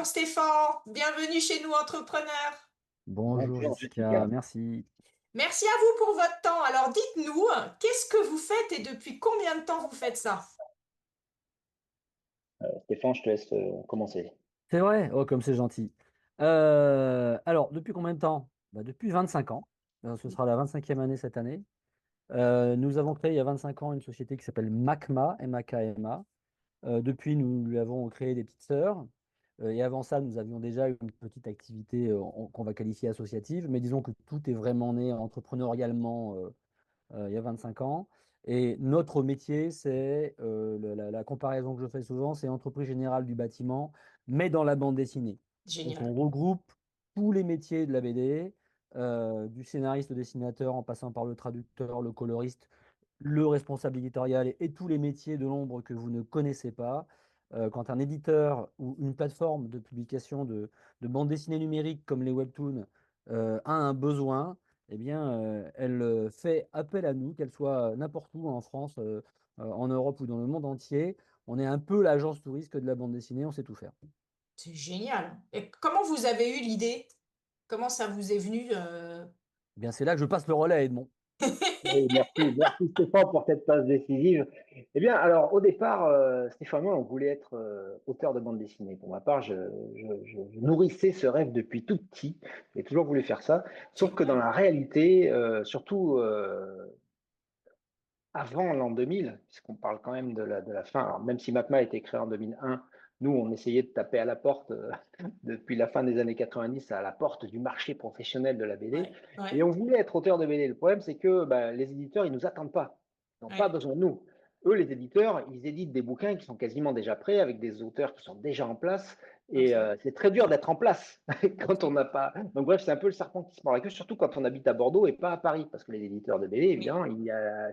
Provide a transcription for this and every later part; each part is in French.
Bonjour Stéphane, bienvenue chez nous entrepreneurs. Bonjour Bonjour Jessica, Jessica. merci. Merci à vous pour votre temps. Alors dites-nous, qu'est-ce que vous faites et depuis combien de temps vous faites ça? Stéphane, je te laisse commencer. C'est vrai? Oh, comme c'est gentil. Alors, depuis combien de temps? Depuis 25 ans. Ce sera la 25e année cette année. Nous avons créé il y a 25 ans une société qui s'appelle MACMA, M-A-K-M-A. Depuis, nous lui avons créé des petites sœurs. Et avant ça, nous avions déjà une petite activité qu'on va qualifier associative. Mais disons que tout est vraiment né entrepreneurialement il y a 25 ans. Et notre métier, c'est la comparaison que je fais souvent, c'est entreprise générale du bâtiment, mais dans la bande dessinée. Donc Génial. on regroupe tous les métiers de la BD, du scénariste au dessinateur, en passant par le traducteur, le coloriste, le responsable éditorial et tous les métiers de l'ombre que vous ne connaissez pas. Quand un éditeur ou une plateforme de publication de bande dessinée numérique comme les webtoons a un besoin, eh bien, elle fait appel à nous, qu'elle soit n'importe où en France, en Europe ou dans le monde entier. On est un peu l'agence touriste de la bande dessinée, on sait tout faire. C'est génial. Et comment vous avez eu l'idée? Comment ça vous est venu Eh bien, c'est là que je passe le relais à Edmond. Oui, merci Stéphane pour cette passe décisive. Eh bien, alors au départ, Stéphane et moi, on voulait être auteur de bande dessinée. Pour ma part, je nourrissais ce rêve depuis tout petit. J'ai toujours voulu faire ça. Sauf que dans Génial. la réalité, surtout avant l'an 2000, puisqu'on parle quand même de la fin, alors même si MAPMA a été créé en 2001, nous, on essayait de taper à la porte depuis la fin des années 90 à la porte du marché professionnel de la BD. Ouais, ouais, Et on voulait être auteur de BD. Le problème, c'est que bah, les éditeurs, ils nous attendent pas. Ils n'ont pas ouais. besoin de nous. Eux, les éditeurs, ils éditent des bouquins qui sont quasiment déjà prêts, avec des auteurs qui sont déjà en place. Et Ok, c'est très dur d'être en place quand on ok. n'a pas. Donc bref, c'est un peu le serpent qui se mord la queue, surtout quand on habite à Bordeaux et pas à Paris, parce que les éditeurs de BD, Oui, évidemment,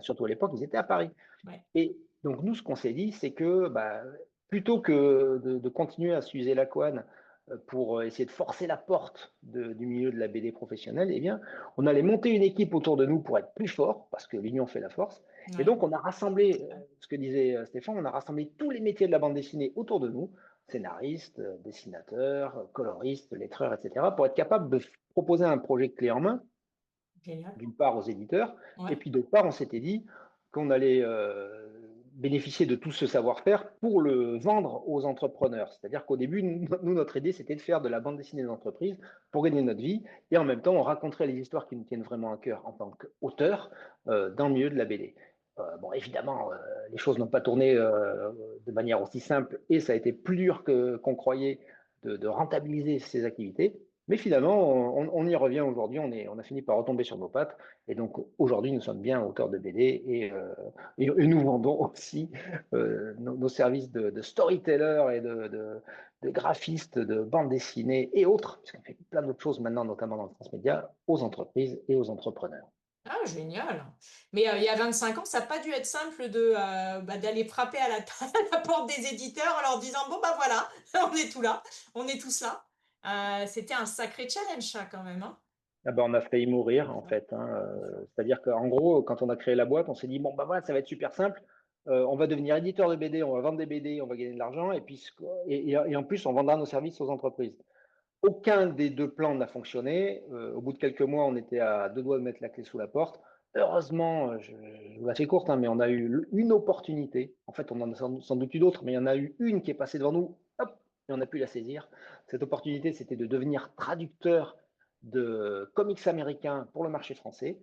surtout à l'époque, ils étaient à Paris. ouais. Et donc, nous, ce qu'on s'est dit, c'est que bah, plutôt que de continuer à s'user la couenne pour essayer de forcer la porte du milieu de la BD professionnelle, eh bien, on allait monter une équipe autour de nous pour être plus fort, parce que l'union fait la force. Et Ouais. donc, on a rassemblé, ce que disait Stéphane, on a rassemblé tous les métiers de la bande dessinée autour de nous, scénaristes, dessinateurs, coloristes, lettreurs, etc., pour être capable de proposer un projet clé en main Génial. d'une part aux éditeurs, et Ouais. puis d'autre part, on s'était dit qu'on allait bénéficier de tout ce savoir-faire pour le vendre aux entrepreneurs. C'est-à-dire qu'au début, nous, notre idée, c'était de faire de la bande dessinée d'entreprise pour gagner notre vie, et en même temps, on raconterait les histoires qui nous tiennent vraiment à cœur en tant qu'auteur dans le milieu de la BD. Bon, évidemment, les choses n'ont pas tourné de manière aussi simple, et ça a été plus dur qu'on croyait de rentabiliser ces activités. Mais finalement, on y revient aujourd'hui, on a fini par retomber sur nos pattes. Et donc aujourd'hui, nous sommes bien auteurs de BD et nous vendons aussi nos services de storyteller et de graphistes, de bande dessinée et autres, puisqu'on fait plein d'autres choses maintenant, notamment dans le transmédia, aux entreprises et aux entrepreneurs. Ah, génial. Mais il y a 25 ans, ça n'a pas dû être simple d'aller frapper à à la porte des éditeurs en leur disant, bon, bah voilà, on est tous là, on est tous là. C'était un sacré challenge, ça, quand même, hein. Ah ben, on a failli mourir en fait, hein. C'est-à-dire qu'en gros, quand on a créé la boîte, on s'est dit bon bah voilà, ça va être super simple. On va devenir éditeur de BD, on va vendre des BD, on va gagner de l'argent et puis et en plus on vendra nos services aux entreprises. Aucun des deux plans n'a fonctionné. Au bout de quelques mois, on était à deux doigts de mettre la clé sous la porte. Heureusement, je vous la fais courte, hein, mais on a eu une opportunité. En fait, on en a sans doute eu d'autres, mais il y en a eu une qui est passée devant nous, hop, et on a pu la saisir. Cette opportunité, c'était de devenir traducteur de comics américains pour le marché français.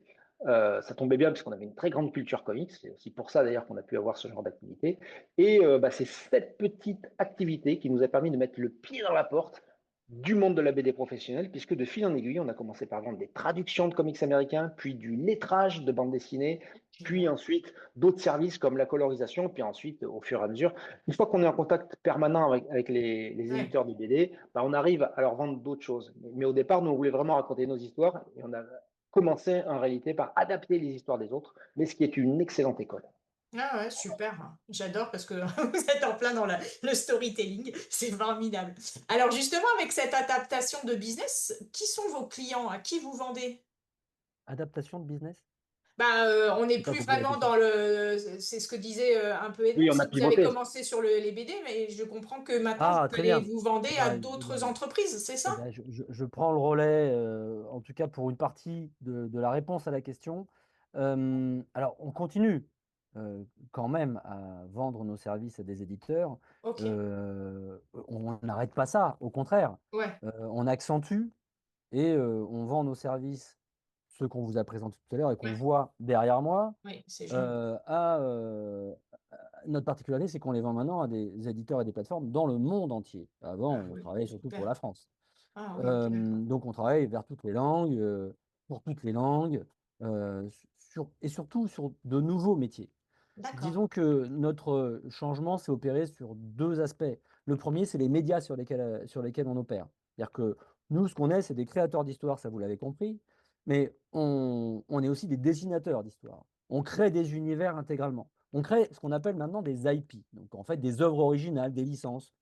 Ça tombait bien puisqu'on avait une très grande culture comics. C'est aussi pour ça d'ailleurs qu'on a pu avoir ce genre d'activité. Et bah, c'est cette petite activité qui nous a permis de mettre le pied dans la porte du monde de la BD professionnelle, puisque de fil en aiguille, on a commencé par vendre des traductions de comics américains, puis du lettrage de bande dessinée, puis Génial. ensuite d'autres services comme la colorisation, puis ensuite, au fur et à mesure, une fois qu'on est en contact permanent avec les Ouais. éditeurs de BD, bah, on arrive à leur vendre d'autres choses. Mais au départ, nous, on voulait vraiment raconter nos histoires, et on a commencé en réalité par adapter les histoires des autres, mais ce qui est une excellente école. Ah ouais, super. J'adore parce que vous êtes en plein dans le storytelling. C'est formidable. Alors justement, avec cette adaptation de business, qui sont vos clients? À qui vous vendez? Adaptation de business? On n'est J'ai pas plus compris la vraiment question. dans le. C'est ce que disait un peu Edmond, Oui, on a c'est que vous avez pivoté. commencé sur les BD, mais je comprends que maintenant Ah, vous très allez bien. vous vendre Eh à ben, eh d'autres ben, entreprises, c'est ça? eh ben, je prends le relais, en tout cas pour une partie de la réponse à la question. Alors, on continue quand même à vendre nos services à des éditeurs. Ok. On n'arrête pas ça, au contraire. Ouais. On accentue et on vend nos services, ceux qu'on vous a présentés tout à l'heure et qu'on Ouais. voit derrière moi. Oui, c'est génial. euh, à, euh, Notre particularité, c'est qu'on les vend maintenant à des éditeurs et des plateformes dans le monde entier. Avant, Ah on oui, travaillait surtout pour super. la France. Ah oui, ok, d'accord. Donc, on travaille vers toutes les langues, pour toutes les langues, et surtout sur de nouveaux métiers. D'accord. Disons que notre changement s'est opéré sur deux aspects. Le premier, c'est les médias sur lesquels on opère. C'est-à-dire que nous, ce qu'on est, c'est des créateurs d'histoire, ça vous l'avez compris, mais on est aussi des dessinateurs d'histoire. On crée des univers intégralement. On crée ce qu'on appelle maintenant des IP, donc en fait des œuvres originales, des licences,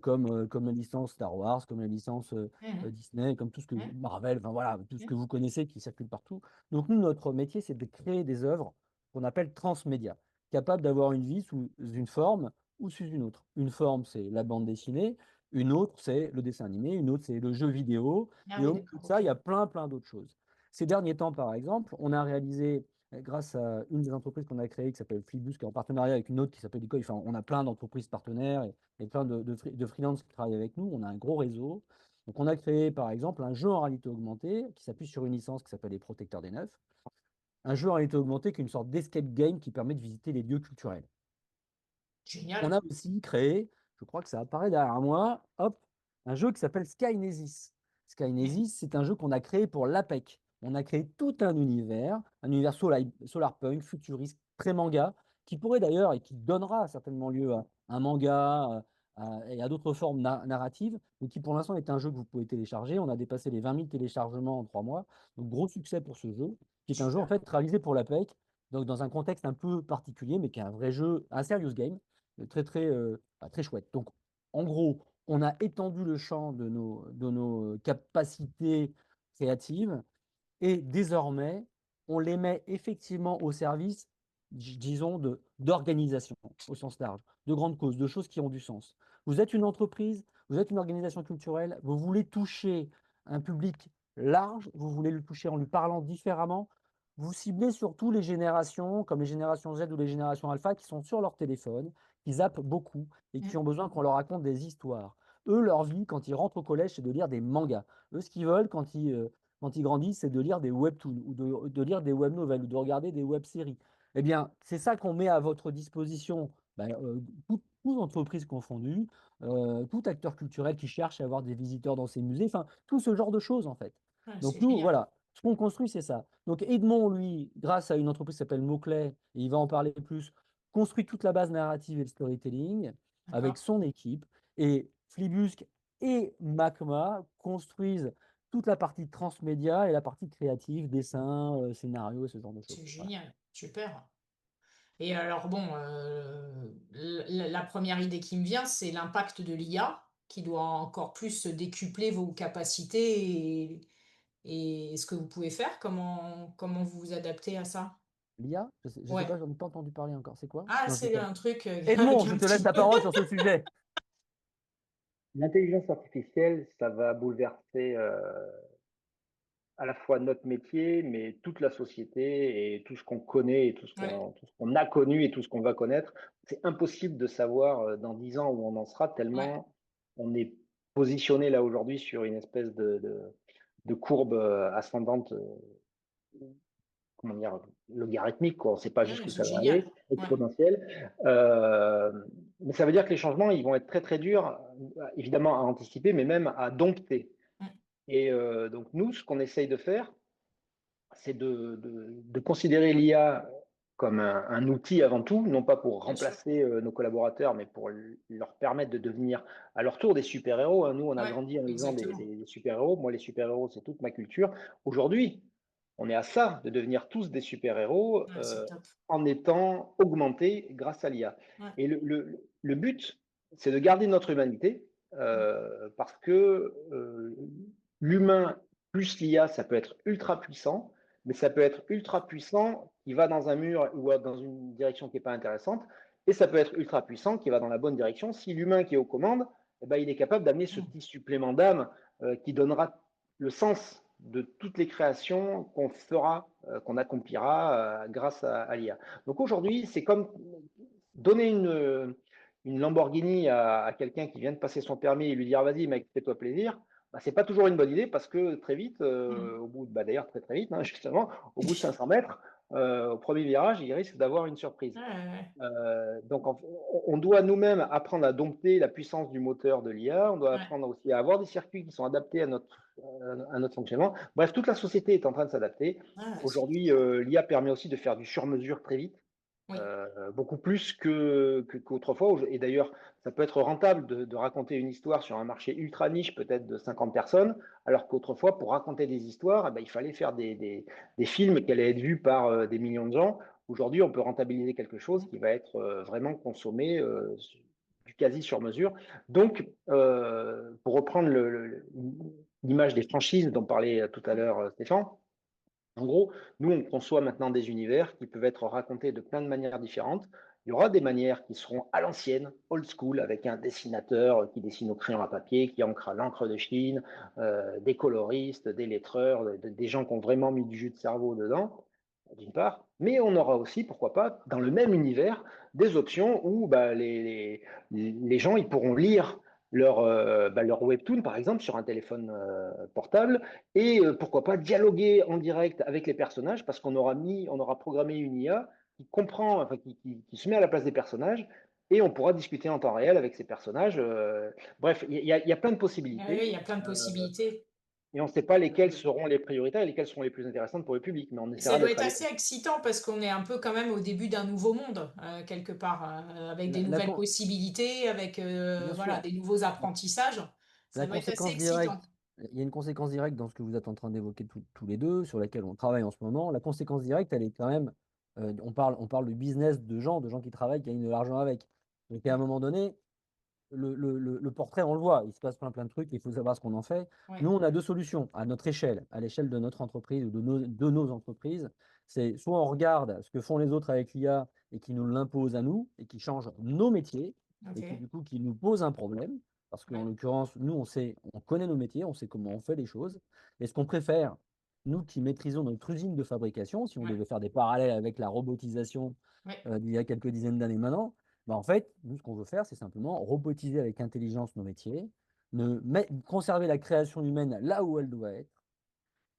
comme la licence Star Wars, comme la licence Mhm. Disney, comme tout ce que Mhm. Marvel, enfin voilà, tout ce que Mhm. vous connaissez qui circule partout. Donc nous, notre métier, c'est de créer des œuvres qu'on appelle transmédia, capables d'avoir une vie sous une forme ou sous une autre. Une forme, c'est la bande dessinée, une autre, c'est le dessin animé, une autre, c'est le jeu vidéo, Ah et oui, au milieu de d'accord, ça, ok. il y a plein d'autres choses. Ces derniers temps, par exemple, on a réalisé, grâce à une des entreprises qu'on a créées qui s'appelle Flibus, qui est en partenariat avec une autre qui s'appelle Decoy, enfin, on a plein d'entreprises partenaires et plein de freelance qui travaillent avec nous. On a un gros réseau. Donc, on a créé, par exemple, un jeu en réalité augmentée qui s'appuie sur une licence qui s'appelle Les Protecteurs des Neufs. Un jeu en réalité augmentée qui est une sorte d'escape game qui permet de visiter les lieux culturels. On Génial. a aussi créé, je crois que ça apparaît derrière moi, hop, un jeu qui s'appelle Skynesis. Mhm. Skynesis, c'est un jeu qu'on a créé pour l'APEC. On a créé tout un univers solarpunk, futuriste, très manga, qui pourrait d'ailleurs et qui donnera certainement lieu à un manga et à d'autres formes narratives, mais qui pour l'instant est un jeu que vous pouvez télécharger. On a dépassé les 20 000 téléchargements en 3 mois, donc gros succès pour ce jeu, qui est un jeu en Super. fait réalisé pour l'APEC, donc dans un contexte un peu particulier, mais qui est un vrai jeu, un serious game très chouette. Donc, en gros, on a étendu le champ de nos capacités créatives et désormais, on les met effectivement au service, disons, d'organisation au sens large, de grandes causes, de choses qui ont du sens. Vous êtes une entreprise, vous êtes une organisation culturelle, vous voulez toucher un public large, vous voulez le toucher en lui parlant différemment, vous ciblez surtout les générations, comme les générations Z ou les générations alpha, qui sont sur leur téléphone, qui zappent beaucoup et qui Mhm. ont besoin qu'on leur raconte des histoires. Eux, leur vie, quand ils rentrent au collège, c'est de lire des mangas. Eux, ce qu'ils veulent quand ils grandissent, c'est de lire des webtoons ou de lire des web novels ou de regarder des web-séries. Eh bien, c'est ça qu'on met à votre disposition, toutes entreprises confondues, tout acteur culturel qui cherche à avoir des visiteurs dans ses musées, enfin, tout ce genre de choses, en fait. Ah, Donc, c'est nous, génial. voilà, ce qu'on construit, c'est ça. Donc, Edmond, lui, grâce à une entreprise qui s'appelle Motclay, et il va en parler plus, construit toute la base narrative et le storytelling avec D'accord. son équipe. Et Flibusque et Macma construisent toute la partie transmédia et la partie créative, dessin, scénario et ce genre de choses. C'est Voilà. génial. Super. Et alors, bon, la première idée qui me vient, c'est l'impact de l'IA qui doit encore plus décupler vos capacités et ce que vous pouvez faire. Comment vous vous adaptez à ça? L'IA, je sais Ouais. pas, j'en ai pas entendu parler encore. C'est quoi? Ah, Non, je c'est déconne. un truc Edmond, avec je un te laisse petit. la parole sur ce sujet. L'intelligence artificielle, ça va bouleverser à la fois notre métier, mais toute la société et tout ce qu'on connaît et Ouais, tout ce qu'on a connu et tout ce qu'on va connaître. C'est impossible de savoir dans 10 ans où on en sera, ouais. tellement on est positionné là aujourd'hui sur une espèce de courbe ascendante, comment dire, logarithmique, quoi. On ne sait pas Ouais, jusqu'où c'est ça va aller, génial. Ouais. exponentielle. Mais ça veut dire que les changements, ils vont être très très durs, évidemment à anticiper, mais même à dompter. Mm. Et donc nous, ce qu'on essaye de faire, c'est de considérer l'IA comme un outil avant tout, non pas pour Bien sûr. remplacer nos collaborateurs, mais pour leur permettre de devenir à leur tour des super-héros, hein. Nous, on a Ouais, grandi en lisant exactement. des super-héros. Moi, les super-héros, c'est toute ma culture. Aujourd'hui, on est à ça, de devenir tous des super-héros Ouais, c'est top. en étant augmentés grâce à l'IA. Ouais. Et le but, c'est de garder notre humanité, Mm. parce que l'humain plus l'IA, ça peut être ultra puissant, mais ça peut être ultra puissant qui va dans un mur ou dans une direction qui n'est pas intéressante, et ça peut être ultra puissant qui va dans la bonne direction si l'humain qui est aux commandes, eh ben, il est capable d'amener ce petit supplément d'âme qui donnera le sens de toutes les créations qu'on fera, qu'on accomplira grâce à l'IA. Donc aujourd'hui, c'est comme donner une Lamborghini à quelqu'un qui vient de passer son permis et lui dire vas-y mec, fais-toi plaisir. Bah, c'est pas toujours une bonne idée parce que très vite, au bout de, bah, d'ailleurs très très vite, hein, justement, au bout de 500 mètres, au premier virage, il risque d'avoir une surprise. Donc on doit nous-mêmes apprendre à dompter la puissance du moteur de l'IA, on doit apprendre aussi à avoir des circuits qui sont adaptés à notre fonctionnement. Bref, toute la société est en train de s'adapter. Aujourd'hui, l'IA permet aussi de faire du sur-mesure très vite. Oui. Beaucoup plus qu'autrefois. Et d'ailleurs, ça peut être rentable de raconter une histoire sur un marché ultra niche, peut-être de 50 personnes, alors qu'autrefois, pour raconter des histoires, eh ben, il fallait faire des films qui allaient être vus par des millions de gens. Aujourd'hui, on peut rentabiliser quelque chose qui va être vraiment consommé du quasi sur mesure. Donc, pour reprendre l'image des franchises dont parlait tout à l'heure Stéphane, en gros, nous, on conçoit maintenant des univers qui peuvent être racontés de plein de manières différentes. Il y aura des manières qui seront à l'ancienne, old school, avec un dessinateur qui dessine au crayon à papier, qui encre à l'encre de Chine, des coloristes, des lettreurs, des gens qui ont vraiment mis du jus de cerveau dedans, d'une part. Mais on aura aussi, pourquoi pas, dans le même univers, des options où bah, les gens ils pourront lire leur webtoon, par exemple, sur un téléphone portable, et pourquoi pas dialoguer en direct avec les personnages, parce on aura programmé une IA qui comprend, enfin, qui se met à la place des personnages, et on pourra discuter en temps réel avec ces personnages. Bref, il y a plein de possibilités. Oui, il y a plein de possibilités. Et on ne sait pas lesquelles seront les prioritaires et lesquelles seront les plus intéressantes pour le public, mais on Ça essaiera doit d'être être à assez l'écoute. excitant parce qu'on est un peu quand même au début d'un nouveau monde, quelque part, avec des La, la nouvelles con- possibilités, avec Bien voilà, sûr, des nouveaux la, apprentissages. Ça la doit être assez conséquence excitant. directe, il y a une conséquence directe dans ce que vous êtes en train d'évoquer tous les deux, sur laquelle on travaille en ce moment. La conséquence directe, elle est quand même, on parle de business de gens qui travaillent, qui gagnent de l'argent avec. Donc à un moment donné, le portrait, on le voit, il se passe plein de trucs, il faut savoir ce qu'on en fait. Oui, Nous, on a deux solutions à notre échelle, à l'échelle de notre entreprise ou de nos entreprises. C'est soit on regarde ce que font les autres avec l'IA et qui nous l'imposent à nous et qui changent nos métiers et qui ok. du coup qui nous posent un problème. Parce qu'en Ouais, l'occurrence, nous, on connaît nos métiers, on sait comment on fait les choses. Et ce qu'on préfère, nous qui maîtrisons notre usine de fabrication, si on ouais, devait faire des parallèles avec la robotisation ouais, d'il y a quelques dizaines d'années maintenant, bah, en fait, nous, ce qu'on veut faire, c'est simplement robotiser avec intelligence nos métiers, conserver la création humaine là où elle doit être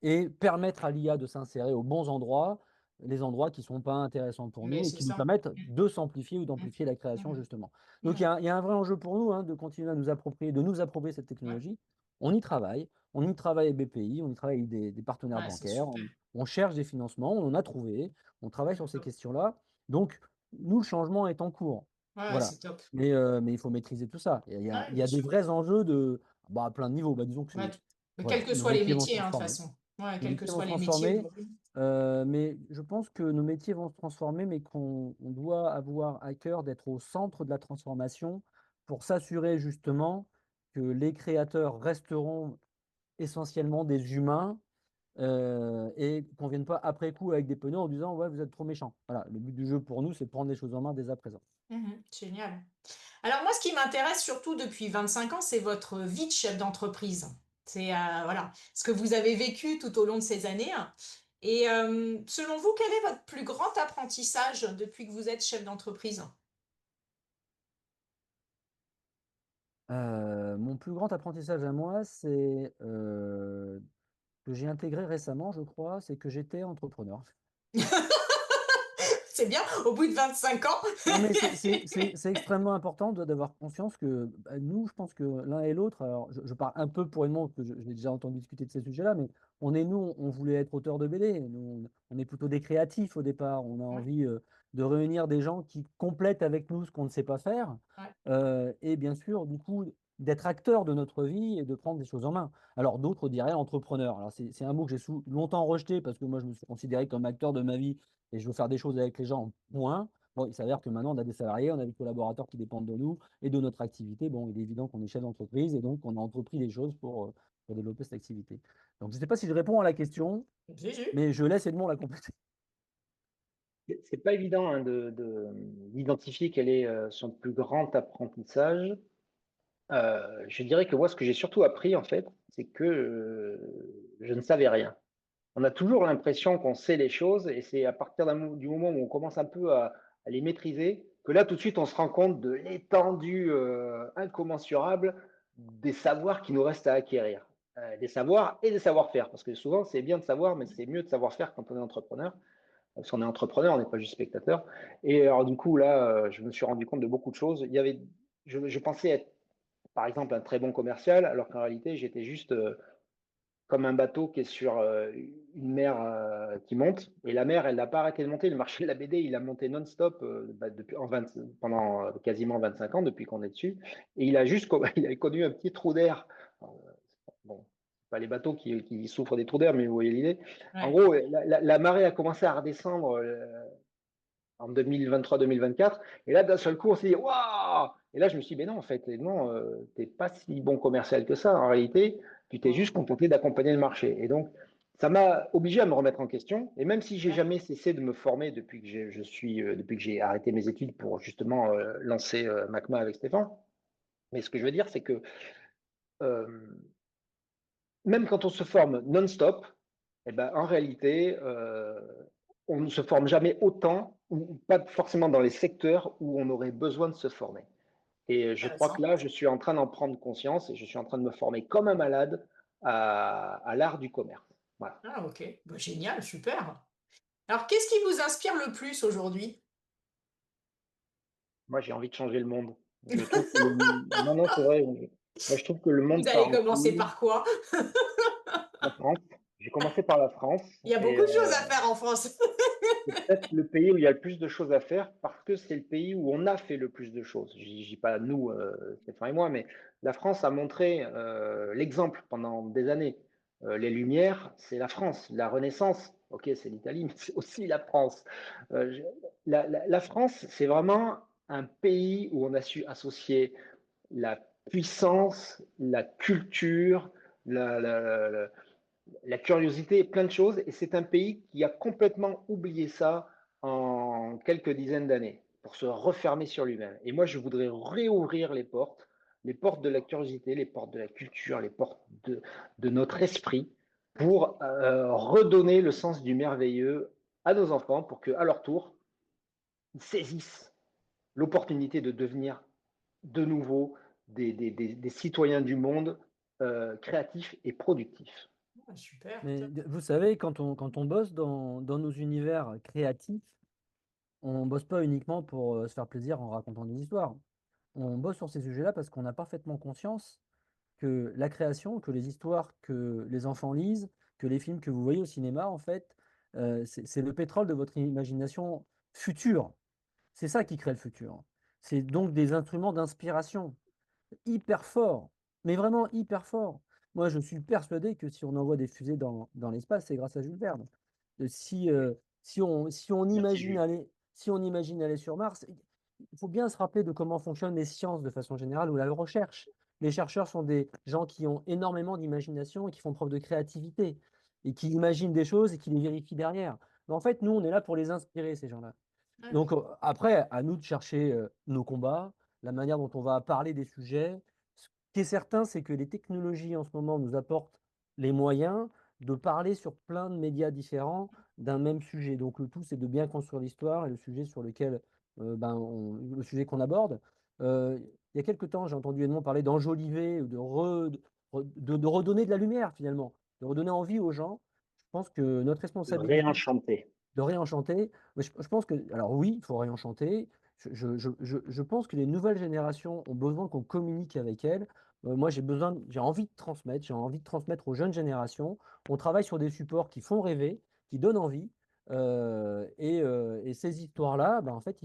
et permettre à l'IA de s'insérer aux bons endroits, les endroits qui ne sont pas intéressants pour mais nous et c'est qui nous ça. permettent de s'amplifier ou Mm, d'amplifier la création, mm, justement. Donc, mm. il y a un vrai enjeu pour nous de continuer à nous approprier cette Ouais, technologie. On y travaille. On y travaille avec BPI, on y travaille avec des partenaires ouais, c'est bancaires, super. on cherche des financements, on en a trouvé, on travaille sur ces questions-là. Donc, nous, le changement est en cours. Ouais, Voilà. c'est top. Mais il faut maîtriser tout ça. Ouais, Il y bien a des sûr. vrais enjeux à plein de niveaux. Bah, disons que Ouais, quels voilà, que nos soient les métiers vont se métiers, hein, de toute transformer. façon. Ouais, Nos quels que métiers vont soient se les métiers transformer, aujourd'hui. mais je pense que nos métiers vont se transformer, mais qu'on doit avoir à cœur d'être au centre de la transformation pour s'assurer justement que les créateurs resteront essentiellement des humains et qu'on ne vienne pas après coup avec des pneus en disant ouais, vous êtes trop méchants. Voilà, le but du jeu pour nous, c'est de prendre les choses en main dès à présent. Génial. Alors moi, ce qui m'intéresse surtout depuis 25 ans, c'est votre vie de chef d'entreprise. C'est voilà, ce que vous avez vécu tout au long de ces années. Et selon vous, quel est votre plus grand apprentissage depuis que vous êtes chef d'entreprise? Mon plus grand apprentissage à moi, c'est que j'ai intégré récemment, je crois, c'est que j'étais entrepreneur. C'est bien, au bout de 25 ans. Non, mais c'est extrêmement important d'avoir conscience que bah, nous, je pense que l'un et l'autre, alors je parle un peu pour Edmond, parce que j'ai déjà entendu discuter de ces sujets-là, mais on voulait être auteur de BD. Nous, on est plutôt des créatifs au départ. On a Ouais, envie de réunir des gens qui complètent avec nous ce qu'on ne sait pas faire. ouais, Et bien sûr, du coup, d'être acteur de notre vie et de prendre des choses en main. Alors d'autres diraient entrepreneur. Alors c'est un mot que j'ai longtemps rejeté parce que moi, je me suis considéré comme acteur de ma vie et je veux faire des choses avec les gens, point. Bon, il s'avère que maintenant, on a des salariés, on a des collaborateurs qui dépendent de nous et de notre activité. Bon, il est évident qu'on est chef d'entreprise et donc on a entrepris des choses pour pour développer cette activité. Donc, je ne sais pas si je réponds à la question, Si, si. mais je laisse Edmond la compléter. C'est pas évident hein, d'identifier quel est son plus grand apprentissage. Je dirais que moi, ce que j'ai surtout appris, en fait, c'est que je ne savais rien. On a toujours l'impression qu'on sait les choses et c'est à partir du moment où on commence un peu à les maîtriser que là, tout de suite, on se rend compte de l'étendue incommensurable des savoirs qui nous restent à acquérir. Des savoirs et des savoir-faire. Parce que souvent, c'est bien de savoir, mais c'est mieux de savoir faire quand on est entrepreneur. Parce qu'on est entrepreneur, on n'est pas juste spectateur. Et alors, du coup, là, je me suis rendu compte de beaucoup de choses. Je pensais être, par exemple, un très bon commercial, alors qu'en réalité, j'étais juste comme un bateau qui est sur une mer qui monte. Et la mer, elle n'a pas arrêté de monter. Le marché de la BD, il a monté non-stop pendant quasiment 25 ans, depuis qu'on est dessus. Et il a connu un petit trou d'air. Bon, pas les bateaux qui souffrent des trous d'air, mais vous voyez l'idée. En Ouais. gros, la marée a commencé à redescendre en 2023-2024. Et là, d'un seul coup, on s'est dit, waouh! Et là, je me suis dit, mais non, en fait, non, t'es pas si bon commercial que ça. En réalité, tu t'es juste contenté d'accompagner le marché. Et donc, ça m'a obligé à me remettre en question. Et même si j'ai Ouais. jamais cessé de me former depuis que j'ai arrêté mes études pour justement lancer MACMA avec Stéphane. Mais ce que je veux dire, c'est que euh, même quand on se forme non-stop, eh ben, en réalité, on ne se forme jamais autant, ou pas forcément dans les secteurs où on aurait besoin de se former. Et je crois que Intéressant. là, je suis en train d'en prendre conscience et je suis en train de me former comme un malade à l'art du commerce. Voilà. Ah, ok. Bah, génial, super. Alors, qu'est-ce qui vous inspire le plus aujourd'hui? Moi, j'ai envie de changer le monde. Je trouve que non, non, c'est vrai. Moi, je trouve que le Vous monde part allez en commencer couille. par quoi? La France. J'ai commencé par la France Il y a et beaucoup de choses à faire en France. c'est peut-être le pays où il y a le plus de choses à faire parce que c'est le pays où on a fait le plus de choses. Je dis pas nous, Stéphane et moi, mais la France a montré l'exemple pendant des années. Les Lumières, c'est la France. La Renaissance, ok, c'est l'Italie, mais c'est aussi la France. Je- la France, c'est vraiment un pays où on a su associer la puissance, la culture, la, la, la- la curiosité, plein de choses. Et c'est un pays qui a complètement oublié ça en quelques dizaines d'années pour se refermer sur lui-même. Et moi, je voudrais réouvrir les portes de la curiosité, les portes de la culture, les portes de notre esprit pour redonner le sens du merveilleux à nos enfants pour qu'à leur tour, ils saisissent l'opportunité de devenir de nouveau des citoyens du monde créatifs et productifs. Ah, super, Mais top. vous savez, quand on bosse dans nos univers créatifs, on bosse pas uniquement pour se faire plaisir en racontant des histoires. On bosse sur ces sujets-là parce qu'on a parfaitement conscience que la création, que les histoires que les enfants lisent, que les films que vous voyez au cinéma, en fait, c'est le pétrole de votre imagination future. C'est ça qui crée le futur. C'est donc des instruments d'inspiration hyper forts, mais vraiment hyper forts. Moi, je suis persuadé que si on envoie des fusées dans l'espace, c'est grâce à Jules Verne. Si, si on Merci imagine Jules. aller, si on imagine aller sur Mars, il faut bien se rappeler de comment fonctionnent les sciences de façon générale ou la recherche. Les chercheurs sont des gens qui ont énormément d'imagination et qui font preuve de créativité et qui imaginent des choses et qui les vérifient derrière. Mais en fait, nous, on est là pour les inspirer, ces gens-là. Ouais. Donc après, à nous de chercher nos combats, la manière dont on va parler des sujets. Ce qui est certain, c'est que les technologies en ce moment nous apportent les moyens de parler sur plein de médias différents d'un même sujet. Donc le tout, c'est de bien construire l'histoire et le sujet sur lequel, le sujet qu'on aborde. Il y a quelque temps, j'ai entendu Edmond parler d'enjoliver, de redonner de la lumière finalement, de redonner envie aux gens. Je pense que notre De responsabilité, réenchanter. de réenchanter. Mais je pense que, alors oui, il faut réenchanter. Je pense que les nouvelles générations ont besoin qu'on communique avec elles. Moi, j'ai envie de transmettre, j'ai envie de transmettre aux jeunes générations. On travaille sur des supports qui font rêver, qui donnent envie. Et ces histoires-là, ben, en fait,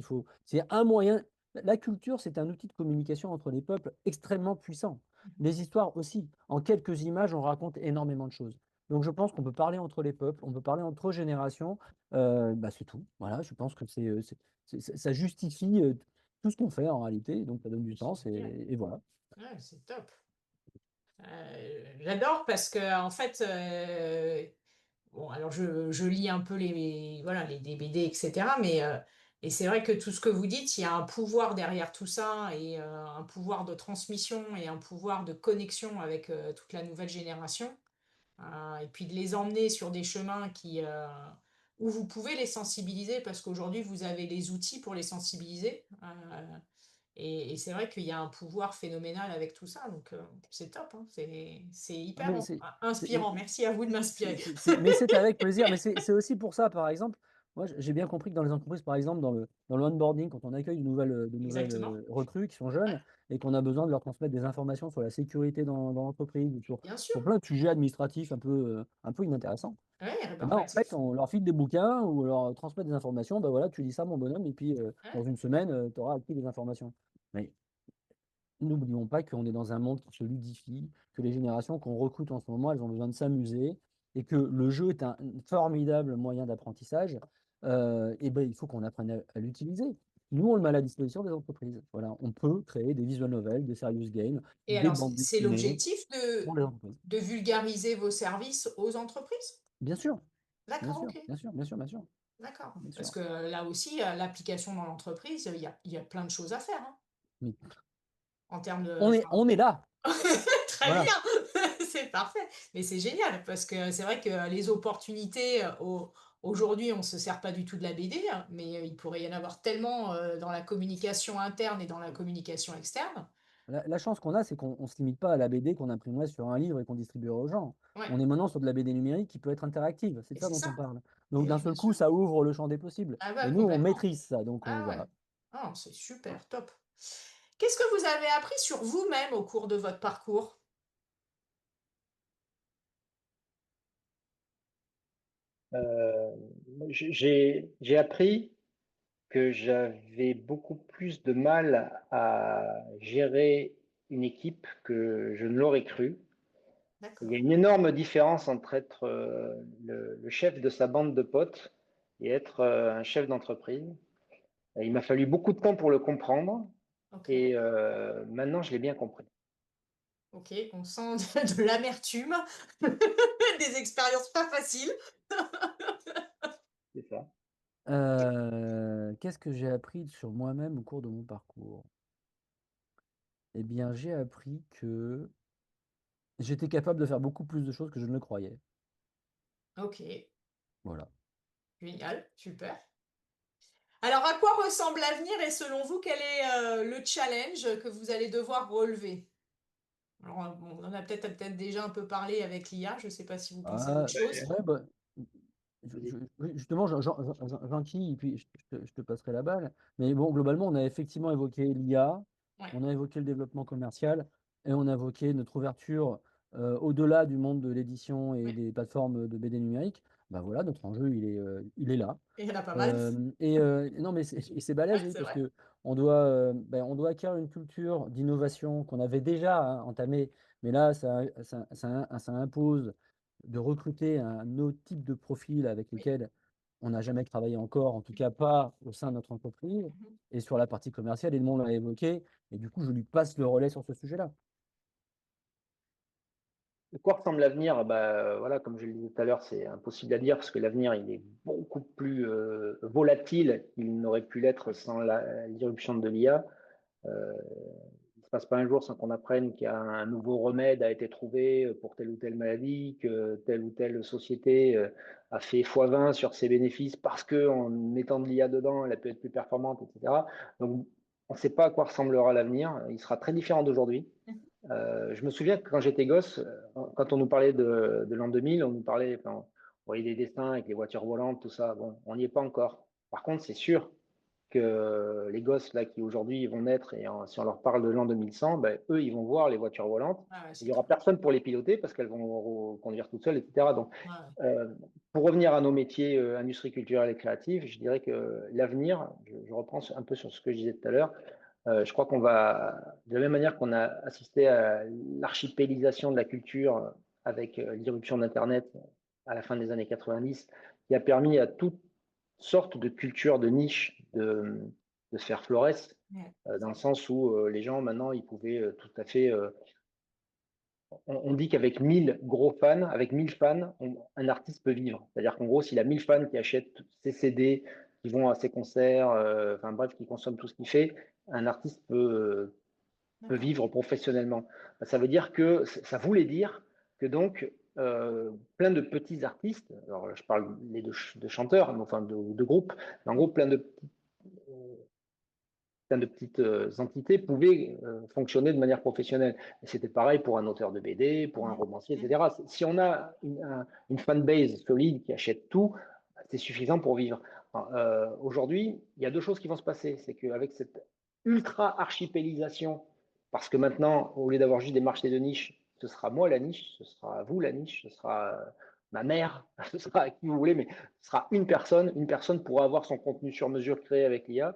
c'est un moyen. La culture, c'est un outil de communication entre les peuples extrêmement puissant. Les histoires aussi. En quelques images, on raconte énormément de choses. Donc, je pense qu'on peut parler entre les peuples, on peut parler entre générations. Bah, c'est tout. Voilà, je pense que ça justifie tout ce qu'on fait en réalité. Donc, ça donne du sens Génial. et voilà. Ouais, c'est top. J'adore parce que en fait, bon, alors je lis un peu voilà, des BD, etc. Et c'est vrai que tout ce que vous dites, il y a un pouvoir derrière tout ça et un pouvoir de transmission et un pouvoir de connexion avec toute la nouvelle génération. Et puis de les emmener sur des chemins où vous pouvez les sensibiliser parce qu'aujourd'hui vous avez les outils pour les sensibiliser. Et c'est vrai qu'il y a un pouvoir phénoménal avec tout ça, donc c'est top, hein. C'est Ah, hyper mais c'est- inspirant. Merci à vous de m'inspirer. mais c'est avec plaisir. Mais c'est aussi pour ça, par exemple, moi j'ai bien compris que dans les entreprises, par exemple, dans le onboarding, quand on accueille de nouvelles Exactement. recrues qui sont Ouais, jeunes et qu'on a besoin de leur transmettre des informations sur la sécurité dans l'entreprise, ou bien sûr. sur plein de sujets administratifs un peu inintéressants. Ouais, Eh ben, en fait, rébarbatif. on leur file des bouquins ou on leur transmet des informations. Ben voilà, tu lis ça, mon bonhomme, et puis Ouais, dans une semaine, tu auras acquis des informations. Mais n'oublions pas qu'on est dans un monde qui se ludifie, que les générations qu'on recrute en ce moment, elles ont besoin de s'amuser, et que le jeu est un formidable moyen d'apprentissage. Et ben, il faut qu'on apprenne à l'utiliser. Nous, on le met à la disposition des entreprises. Voilà, on peut créer des visual novels, des serious games, et des alors, bandes c'est dessinées l'objectif pour les entreprises. de vulgariser vos services aux entreprises? Bien sûr, bien D'accord, sûr, ok. bien sûr, bien sûr, bien sûr, D'accord. bien Parce sûr. que là aussi, l'application dans l'entreprise, il y a plein de choses à faire, hein, Mais en termes de... on est, enfin, on est là. très Voilà. bien, c'est parfait. Mais c'est génial parce que c'est vrai que les opportunités, aujourd'hui, on ne se sert pas du tout de la BD, hein, mais il pourrait y en avoir tellement dans la communication interne et dans la communication externe. La chance qu'on a, c'est qu'on ne se limite pas à la BD qu'on imprimerait sur un livre et qu'on distribuerait aux gens. Ouais, On est maintenant sur de la BD numérique qui peut être interactive. C'est de et ça c'est dont ça. on parle. Donc Et d'un oui, seul bien coup, sûr. ça ouvre le champ des possibles. Ah bah Et nous, on complètement. maîtrise ça. Donc Ah ouais. voilà. Ah, c'est super, top. Qu'est-ce que vous avez appris sur vous-même au cours de votre parcours? Euh, j'ai appris que j'avais beaucoup plus de mal à gérer une équipe que je ne l'aurais cru. Il y a D'accord. une énorme différence entre être le chef de sa bande de potes et être un chef d'entreprise. Et il m'a fallu beaucoup de temps pour le comprendre Ok. et maintenant je l'ai bien compris. Ok. On sent de l'amertume, des expériences pas faciles. C'est ça. Qu'est-ce que j'ai appris sur moi-même au cours de mon parcours? Eh bien, j'ai appris que j'étais capable de faire beaucoup plus de choses que je ne le croyais. Ok. Voilà. Génial. Super. Alors, à quoi ressemble l'avenir et selon vous, quel est le challenge que vous allez devoir relever? Alors, bon, on en a peut-être déjà un peu parlé avec l'IA. Je ne sais pas si vous pensez à autre Ah, chose. ouais, bah, Vas-y. oui, justement, j'enquille et puis je te passerai la balle. Mais bon, globalement, on a effectivement évoqué l'IA, Ouais. on a évoqué le développement commercial et on a évoqué notre ouverture au-delà du monde de l'édition et Ouais. des plateformes de BD numérique. Bah voilà, notre enjeu, il est là. Et il y en a pas mal. Non, mais c'est balèze, Ouais, oui, c'est parce vrai. que on doit acquérir une culture d'innovation qu'on avait déjà entamée, mais là, ça impose de recruter un autre type de profil avec Oui. lesquels on n'a jamais travaillé encore, en tout cas pas au sein de notre entreprise, Mhm. et sur la partie commerciale, Edmond l'a évoqué, et du coup, je lui passe le relais sur ce sujet-là. De quoi ressemble l'avenir? Bah, voilà, comme je le disais tout à l'heure, c'est impossible à dire parce que l'avenir il est beaucoup plus volatile qu'il n'aurait pu l'être sans l'irruption de l'IA. Il ne se passe pas un jour sans qu'on apprenne qu'un nouveau remède a été trouvé pour telle ou telle maladie, que telle ou telle société a fait x20 sur ses bénéfices parce qu'en mettant de l'IA dedans, elle a pu être plus performante, etc. Donc, on ne sait pas à quoi ressemblera l'avenir. Il sera très différent d'aujourd'hui. Je me souviens que quand j'étais gosse, quand on nous parlait de l'an 2000, on nous parlait, enfin, on voyait des dessins avec les voitures volantes, tout ça. Bon, on n'y est pas encore. Par contre, c'est sûr que les gosses là qui aujourd'hui vont naître et si on leur parle de l'an 2100, ben, eux ils vont voir les voitures volantes. Ah ouais, Il c'est y aura clair. personne pour les piloter parce qu'elles vont conduire toutes seules, etc. Donc, Ouais, ouais. euh, pour revenir à nos métiers industrie culturelle et créative, je dirais que l'avenir, je reprends un peu sur ce que je disais tout à l'heure. Je crois qu'on va, de la même manière qu'on a assisté à l'archipélisation de la culture avec l'irruption d'Internet à la fin des années 90, qui a permis à toute sorte de culture de niche de se faire florès, Ouais. dans le sens où les gens maintenant ils pouvaient tout à fait on dit qu'avec 1000 gros fans, avec 1000 fans, un artiste peut vivre. C'est-à-dire qu'en gros, s'il a 1000 fans qui achètent ses CD, qui vont à ses concerts, enfin bref, qui consomment tout ce qu'il fait, un artiste peut D'accord. vivre professionnellement. Ça veut dire que ça voulait dire que donc plein de petits artistes, alors je parle de chanteurs, enfin de groupes, mais en gros plein de petites entités pouvaient fonctionner de manière professionnelle. Et c'était pareil pour un auteur de BD, pour un Mhm. romancier, Mhm. etc. Si on a une fanbase solide qui achète tout, c'est suffisant pour vivre. Aujourd'hui, il y a deux choses qui vont se passer. C'est qu'avec cette ultra archipélisation, parce que maintenant, au lieu d'avoir juste des marchés de niche, ce sera moi la niche, ce sera vous la niche, ce sera ma mère, ce sera qui vous voulez, mais ce sera une personne. Une personne pourra avoir son contenu sur mesure créé avec l'IA.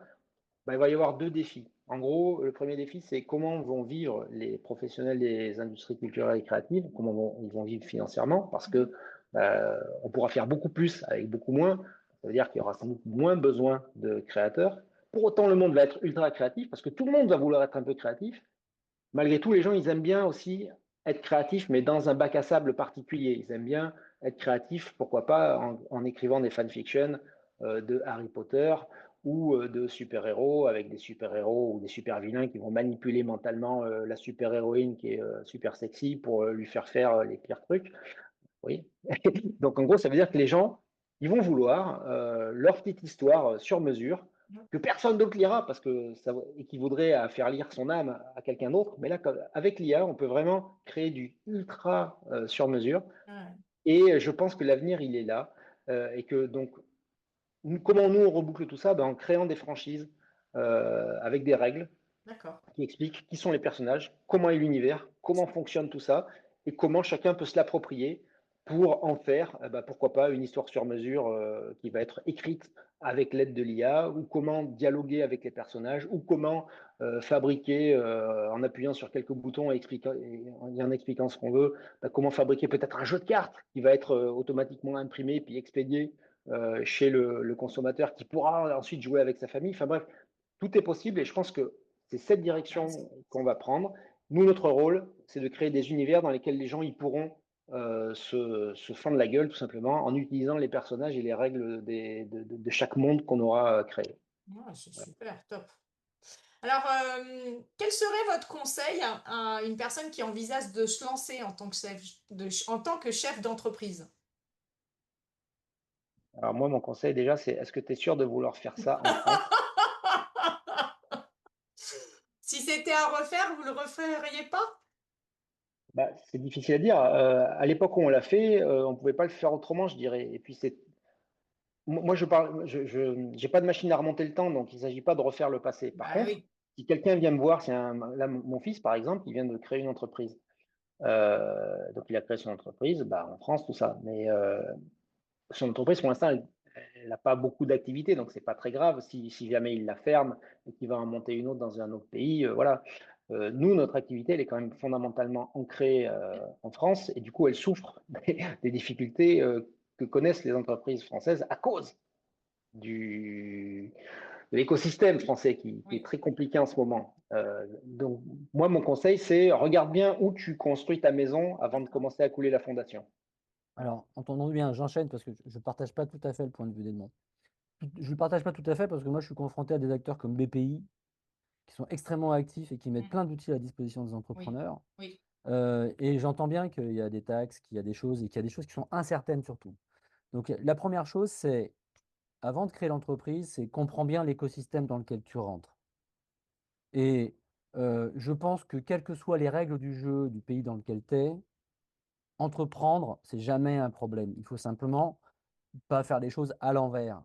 Ben, il va y avoir deux défis. En gros, le premier défi, c'est comment vont vivre les professionnels des industries culturelles et créatives, comment ils vont vivre financièrement, parce que on pourra faire beaucoup plus avec beaucoup moins. Ça veut dire qu'il y aura sans doute moins besoin de créateurs. Pour autant, le monde va être ultra créatif, parce que tout le monde va vouloir être un peu créatif. Malgré tout, les gens, ils aiment bien aussi être créatifs, mais dans un bac à sable particulier. Ils aiment bien être créatifs, pourquoi pas, en écrivant des fanfictions de Harry Potter ou de super-héros, avec des super-héros ou des super-vilains qui vont manipuler mentalement la super-héroïne qui est super sexy pour lui faire faire les pires trucs. Oui. Donc, en gros, ça veut dire que les gens, ils vont vouloir leur petite histoire sur mesure que personne d'autre lira parce que ça équivaudrait à faire lire son âme à quelqu'un d'autre. Mais là, avec l'IA, on peut vraiment créer du ultra sur mesure. Ouais. Et je pense que l'avenir, il est là. Et que donc, comment nous, on reboucle tout ça? Ben, en créant des franchises avec des règles D'accord. qui expliquent qui sont les personnages, comment est l'univers, comment fonctionne tout ça, et comment chacun peut se l'approprier pour en faire, pourquoi pas, une histoire sur mesure qui va être écrite avec l'aide de l'IA, ou comment dialoguer avec les personnages, ou comment fabriquer, en appuyant sur quelques boutons et en expliquant ce qu'on veut, comment fabriquer peut-être un jeu de cartes qui va être automatiquement imprimé puis expédié chez le consommateur qui pourra ensuite jouer avec sa famille. Enfin bref, tout est possible et je pense que c'est cette Intéressant. direction qu'on va prendre. Nous, notre rôle, c'est de créer des univers dans lesquels les gens ils pourront se fendre la gueule tout simplement en utilisant les personnages et les règles de chaque monde qu'on aura créé. Ouais, c'est super, top. Alors, quel serait votre conseil à une personne qui envisage de se lancer en tant que en tant que chef d'entreprise? Alors moi, mon conseil déjà, c'est est-ce que tu es sûr de vouloir faire ça en France? Si c'était à refaire, vous le referiez pas? C'est difficile à dire. À l'époque où on l'a fait, on ne pouvait pas le faire autrement, je dirais. Et puis moi, j'ai pas de machine à remonter le temps, donc il ne s'agit pas de refaire le passé. Par Bah contre, oui. si quelqu'un vient me voir, là, mon fils, par exemple, il vient de créer une entreprise. Donc, il a créé son entreprise en France, tout ça. Mais son entreprise, pour l'instant, elle n'a pas beaucoup d'activité, donc c'est pas très grave si jamais il la ferme et qu'il va en monter une autre dans un autre pays. Voilà. Nous, notre activité, elle est quand même fondamentalement ancrée en France et du coup, elle souffre des difficultés que connaissent les entreprises françaises à cause du, de l'écosystème français qui est Oui. très compliqué en ce moment. Donc, moi, mon conseil, c'est regarde bien où tu construis ta maison avant de D'accord. commencer à couler la fondation. Voilà. Alors, entendons bien, j'enchaîne parce que je ne partage pas tout à fait le point de vue d'Edmond. Je ne le partage pas tout à fait parce que moi, je suis confronté à des acteurs comme BPI qui sont extrêmement actifs et qui mettent Mm. plein d'outils à disposition des Oui. entrepreneurs. Oui. Et j'entends bien qu'il y a des taxes, qu'il y a des choses et qu'il y a des choses qui sont incertaines surtout. Donc, la première chose, c'est, avant de créer l'entreprise, c'est comprends bien l'écosystème dans lequel tu rentres. Et je pense que quelles que soient les règles du jeu du pays dans lequel tu es, entreprendre, c'est jamais un problème. Il faut simplement pas faire les choses à l'envers.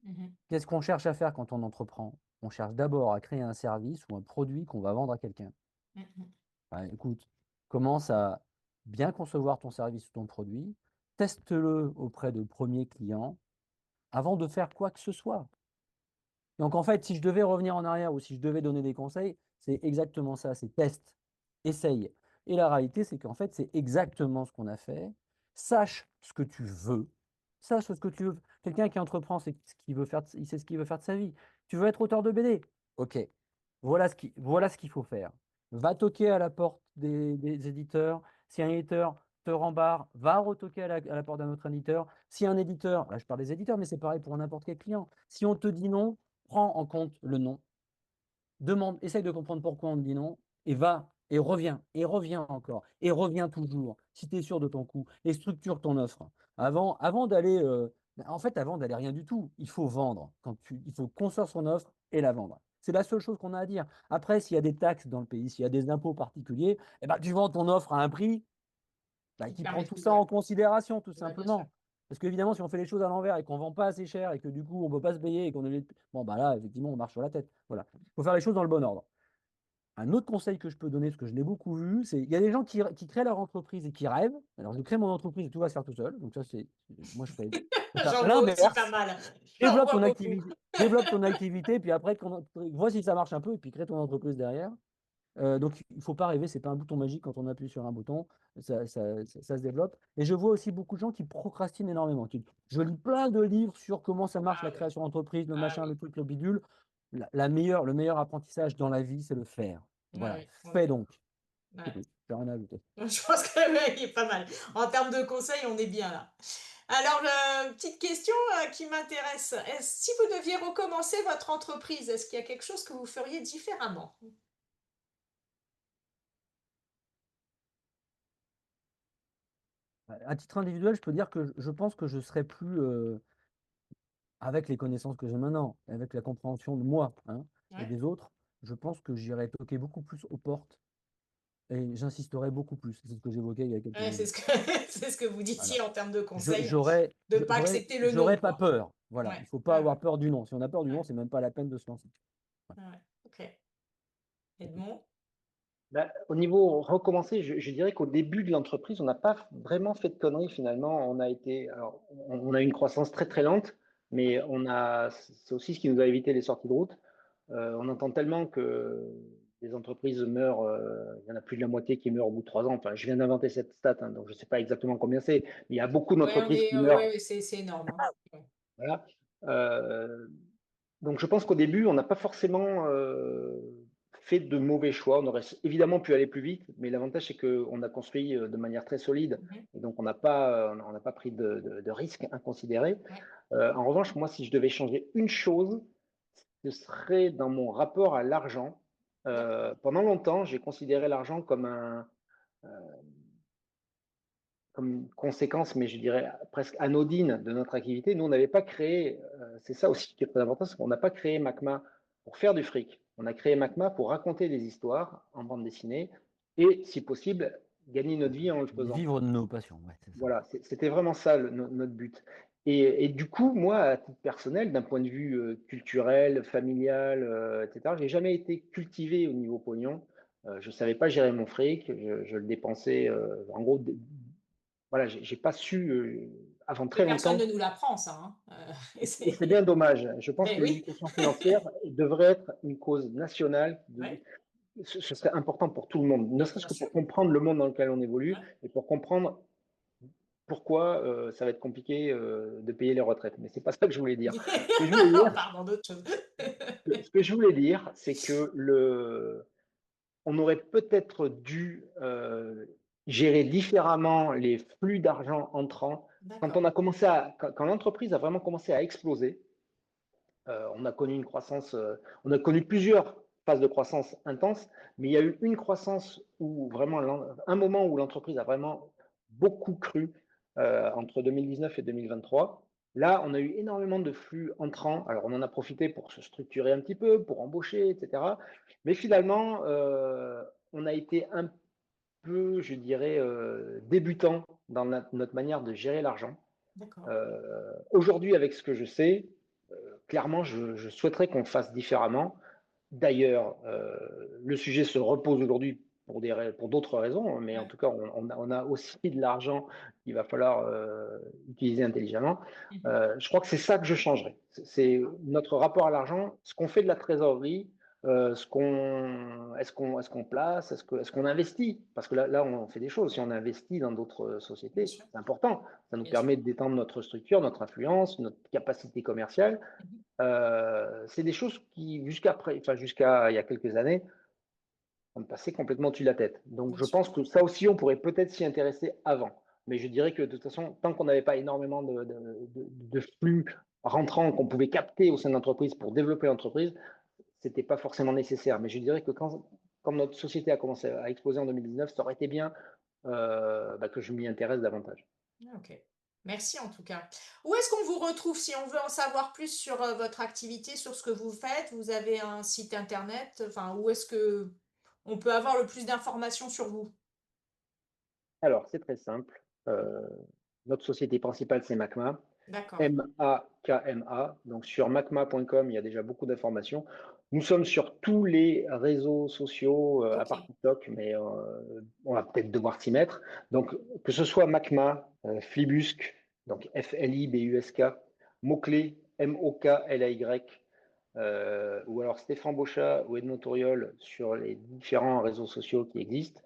Mhm. Qu'est-ce qu'on cherche à faire quand on entreprend? On cherche d'abord à créer un service ou un produit qu'on va vendre à quelqu'un. Mhm. Écoute, commence à bien concevoir ton service ou ton produit, teste-le auprès de premiers clients avant de faire quoi que ce soit. Donc en fait, si je devais revenir en arrière ou si je devais donner des conseils, c'est exactement ça, c'est teste, essaye. Et la réalité, c'est qu'en fait, c'est exactement ce qu'on a fait. Sache ce que tu veux. Sache ce que tu veux. Quelqu'un qui entreprend, c'est ce qu'il veut faire, il sait ce qu'il veut faire de sa vie. Tu veux être auteur de BD? Ok. Voilà ce qu'il faut faire. Va toquer à la porte des éditeurs, Si un éditeur te rembarre, va retoquer à la porte d'un autre éditeur. Si un éditeur, là je parle des éditeurs, mais c'est pareil pour n'importe quel client. Si on te dit non, prends en compte le non. Demande, essaye de comprendre pourquoi on te dit non, et va, et reviens encore, et reviens toujours, si tu es sûr de ton coup, et structure ton offre. Avant d'aller, en fait, avant d'aller rien du tout, il faut vendre. Il faut construire son offre et la vendre. C'est la seule chose qu'on a à dire. Après, s'il y a des taxes dans le pays, s'il y a des impôts particuliers, eh ben, tu vends ton offre à un prix Qui qui prend permet tout tout, ça ouais. en considération, tout Ouais, bien sûr. simplement. Parce qu'évidemment, si on fait les choses à l'envers et qu'on ne vend pas assez cher et que du coup, on ne peut pas se payer et qu'on est. Bon, bah là, effectivement, on marche sur la tête. Voilà. Il faut faire les choses dans le bon ordre. Un autre conseil que je peux donner, parce que je l'ai beaucoup vu, c'est il y a des gens qui créent leur entreprise et qui rêvent. Alors, je crée mon entreprise et tout va se faire tout seul. Donc, ça, c'est. Moi, je fais J'en vois aussi pas l'inverse. mal. J'en vois beaucoup. Développe ton activité, puis après, vois si ça marche un peu, et puis crée ton entreprise derrière. Donc, il ne faut pas rêver, ce n'est pas un bouton magique quand on appuie sur un bouton, ça se développe. Et je vois aussi beaucoup de gens qui procrastinent énormément. Je lis plein de livres sur comment ça marche, Ah la oui, création d'entreprise, le ah machin, oui, le truc, le bidule. Le meilleur apprentissage dans la vie, c'est le faire. ah Voilà, oui, on fais est donc. C'est d'accord. tout. J'ai rien à ajouter. Ouais. Je pense qu'il est pas mal. En termes de conseils, on est bien là. Alors, petite question qui m'intéresse. Si vous deviez recommencer votre entreprise, est-ce qu'il y a quelque chose que vous feriez différemment? À titre individuel, je peux dire que je pense que je serais plus, avec les connaissances que j'ai maintenant, avec la compréhension de moi, hein, et Ouais. des autres, je pense que j'irais toquer beaucoup plus aux portes et j'insisterai beaucoup plus. C'est ce que j'évoquais il y a quelques Ouais, c'est minutes. ce que, c'est ce que vous disiez Voilà. en termes de Je- conseils, J'aurais, de ne pas accepter le non, j'aurais pas quoi. peur. Voilà. Il Ouais, faut pas ouais, avoir ouais, peur du non. Si on a peur du non, ouais, c'est même pas la peine de se lancer. ouais. Ok. Edmond? Bah, au niveau recommencer, je dirais qu'au début de l'entreprise, on n'a pas vraiment fait de conneries finalement. Alors, on a eu une croissance très très lente, mais Ouais. c'est aussi ce qui nous a évité les sorties de route. On entend tellement que les entreprises meurent, il y en a plus de la moitié qui meurent au bout de 3 ans. Enfin, je viens d'inventer cette stat, hein, donc je ne sais pas exactement combien c'est, mais il y a beaucoup Ouais, d'entreprises qui meurent. ouais, c'est énorme, hein. Ouais. Voilà. Euh, donc je pense qu'au début, on n'a pas forcément fait de mauvais choix. On aurait évidemment pu aller plus vite, mais l'avantage, c'est qu'on a construit de manière très solide, Mhm. et donc on n'a pas pris de risques inconsidérés. Ouais. En revanche, moi, si je devais changer une chose, ce serait dans mon rapport à l'argent. D'accord. Pendant longtemps, j'ai considéré l'argent comme une conséquence, mais je dirais presque anodine de notre activité. Nous, on n'avait pas créé, c'est ça aussi qui est très important, c'est qu'on n'a pas créé MACMA pour faire du fric. On a créé MACMA pour raconter des histoires en bande dessinée et, si possible, gagner notre vie en le faisant. Vivre de nos passions, ouais, c'est ça. Voilà, c'était vraiment ça notre but. Et du coup, moi, à titre personnel, d'un point de vue culturel, familial, etc., j'ai jamais été cultivé au niveau pognon. Je savais pas gérer mon fric, je le dépensais. En gros, voilà, j'ai pas su avant Mais très personne longtemps. ne nous l'apprend, ça, hein. Et c'est bien dommage. Je pense Mais que oui. l'éducation financière devrait être une cause nationale. Ouais, Ce serait important pour tout le monde, ne mais serait-ce bien que sûr. pour comprendre le monde dans lequel on évolue Ouais. et pour comprendre pourquoi ça va être compliqué de payer les retraites. Mais c'est pas ça que je voulais dire. Ce que je voulais dire, Pardon, d'autres choses. ce que je voulais dire, c'est que on aurait peut-être dû gérer différemment les flux d'argent entrants quand D'accord. quand l'entreprise a vraiment commencé à exploser. On a connu une croissance, on a connu plusieurs phases de croissance intense, mais il y a eu une croissance où vraiment un moment où l'entreprise a vraiment beaucoup cru entre 2019 et 2023. Là, on a eu énormément de flux entrants. Alors, on en a profité pour se structurer un petit peu, pour embaucher, etc. Mais finalement, on a été un peu, je dirais, débutant dans notre manière de gérer l'argent. D'accord. Aujourd'hui, avec ce que je sais, clairement, je souhaiterais qu'on le fasse différemment. D'ailleurs, le sujet se repose aujourd'hui pour d'autres raisons, mais en Ouais. tout cas, on a aussi de l'argent qu'il va falloir utiliser intelligemment. Mhm. Je crois que c'est ça que je changerais. C'est D'accord. notre rapport à l'argent, ce qu'on fait de la trésorerie, est-ce qu'on place, est-ce qu'on investit? Parce que là, on fait des choses. Si on investit dans d'autres Bien sociétés, sûr. c'est important. Ça nous Bien sûr. permet d'étendre notre structure, notre influence, notre capacité commerciale. Mhm. C'est des choses qui, jusqu'à il y a quelques années, me passait complètement au-dessus de la tête. Donc, Bien je sûr. pense que ça aussi, on pourrait peut-être s'y intéresser avant. Mais je dirais que de toute façon, tant qu'on n'avait pas énormément de flux rentrants qu'on pouvait capter au sein de l'entreprise pour développer l'entreprise, c'était pas forcément nécessaire. Mais je dirais que quand notre société a commencé à exploser en 2019, ça aurait été bien que je m'y intéresse davantage. Ok. Merci en tout cas. Où est-ce qu'on vous retrouve si on veut en savoir plus sur votre activité, sur ce que vous faites? Vous avez un site internet? Enfin, où est-ce que on peut avoir le plus d'informations sur vous? Alors, c'est très simple. Notre société principale, c'est MACMA. D'accord. MAKMA. Donc sur macma.com, il y a déjà beaucoup d'informations. Nous sommes sur tous les réseaux sociaux, à Ok. part TikTok, mais on va peut-être devoir s'y mettre. Donc que ce soit MACMA, Flibusк, donc FLIBUSK, Moclé, MOKLAY, ou alors Stéphane Bochat ou Edmond Touriol sur les différents réseaux sociaux qui existent,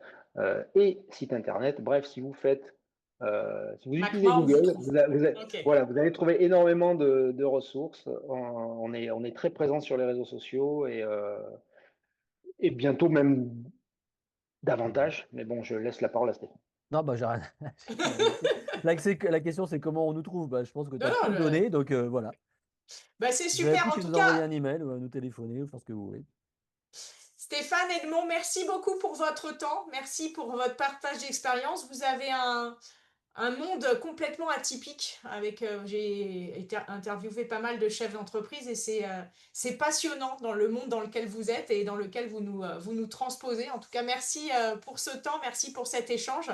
et site internet. Bref, si vous utilisez Macma, on vous Google, trouve. Ok. voilà, vous allez trouver énormément de ressources. On est très présent sur les réseaux sociaux et bientôt même davantage. Mais bon, je laisse la parole à Stéphane. Non, bah, j'ai rien, j'ai rien ajouté. La question, c'est comment on nous trouve. Bah, je pense que tu Non, as tout non, donné, donc voilà. bah, c'est Vous n'avez super. plus En qu'à tout nous envoyer cas, un email ou à nous téléphoner ou faire ce que vous voulez. Stéphane Edmond, merci beaucoup pour votre temps. Merci pour votre partage d'expérience. Vous avez un monde complètement atypique avec j'ai interviewé pas mal de chefs d'entreprise et c'est passionnant dans le monde dans lequel vous êtes et dans lequel vous nous transposez. En tout cas, merci pour ce temps, merci pour cet échange.